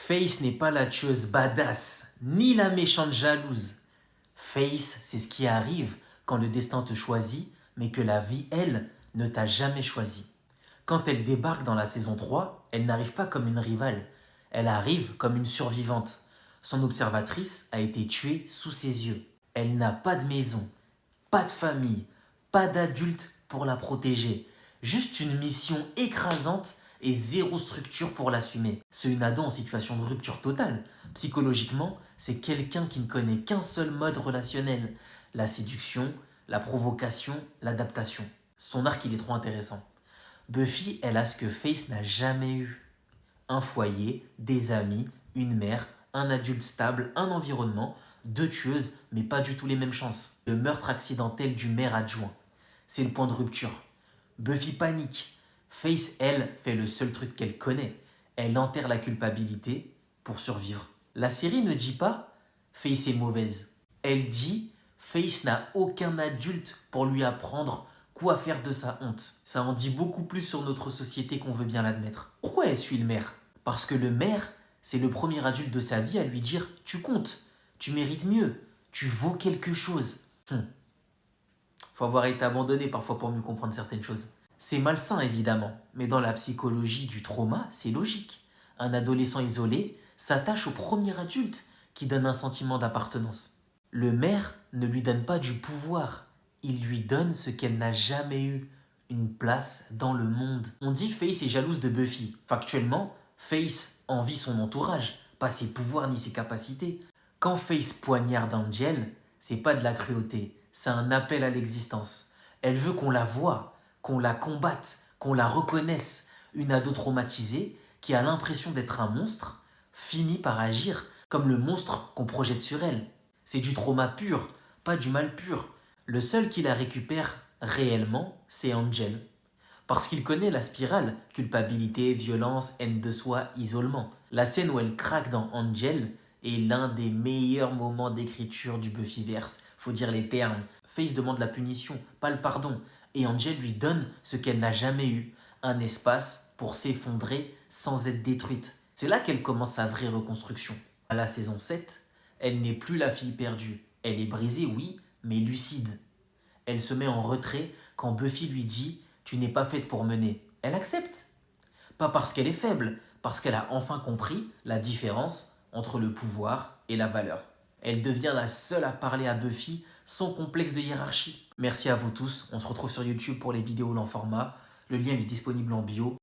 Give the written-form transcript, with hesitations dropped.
Face n'est pas la tueuse badass, ni la méchante jalouse. Face, c'est ce qui arrive quand le destin te choisit, mais que la vie, elle, ne t'a jamais choisi. Quand elle débarque dans la saison 3, elle n'arrive pas comme une rivale, elle arrive comme une survivante. Son observatrice a été tuée sous ses yeux. Elle n'a pas de maison, pas de famille, pas d'adulte pour la protéger. Juste une mission écrasante et zéro structure pour l'assumer. C'est une ado en situation de rupture totale. Psychologiquement, c'est quelqu'un qui ne connaît qu'un seul mode relationnel. La séduction, la provocation, l'adaptation. Son arc, il est trop intéressant. Buffy, elle a ce que Face n'a jamais eu. Un foyer, des amis, une mère, un adulte stable, un environnement, deux tueuses, mais pas du tout les mêmes chances. Le meurtre accidentel du maire adjoint. C'est le point de rupture. Buffy panique. Face, elle, fait le seul truc qu'elle connaît. Elle enterre la culpabilité pour survivre. La série ne dit pas Face est mauvaise. Elle dit Face n'a aucun adulte pour lui apprendre quoi faire de sa honte. Ça en dit beaucoup plus sur notre société qu'on veut bien l'admettre. Pourquoi elle suit le maire? Parce que le maire, c'est le premier adulte de sa vie à lui dire « Tu comptes, tu mérites mieux, tu vaux quelque chose ». Faut avoir été abandonné parfois pour mieux comprendre certaines choses. C'est malsain évidemment, mais dans la psychologie du trauma, c'est logique. Un adolescent isolé s'attache au premier adulte qui donne un sentiment d'appartenance. Le maire ne lui donne pas du pouvoir, il lui donne ce qu'elle n'a jamais eu, une place dans le monde. On dit Face est jalouse de Buffy. Factuellement, Face envie son entourage, pas ses pouvoirs ni ses capacités. Quand Face poignarde Angel, c'est pas de la cruauté, c'est un appel à l'existence. Elle veut qu'on la voie, qu'on la combatte, qu'on la reconnaisse. Une ado traumatisée qui a l'impression d'être un monstre finit par agir comme le monstre qu'on projette sur elle. C'est du trauma pur, pas du mal pur. Le seul qui la récupère réellement, c'est Angel. Parce qu'il connaît la spirale, culpabilité, violence, haine de soi, isolement. La scène où elle craque dans Angel est l'un des meilleurs moments d'écriture du Buffyverse. Faut dire les termes. Face demande la punition, pas le pardon. Et Angel lui donne ce qu'elle n'a jamais eu, un espace pour s'effondrer sans être détruite. C'est là qu'elle commence sa vraie reconstruction. À la saison 7, elle n'est plus la fille perdue. Elle est brisée, oui, mais lucide. Elle se met en retrait quand Buffy lui dit « Tu n'es pas faite pour mener ». Elle accepte. Pas parce qu'elle est faible, parce qu'elle a enfin compris la différence entre le pouvoir et la valeur. Elle devient la seule à parler à Buffy sans complexe de hiérarchie. Merci à vous tous, on se retrouve sur YouTube pour les vidéos long format. Le lien est disponible en bio.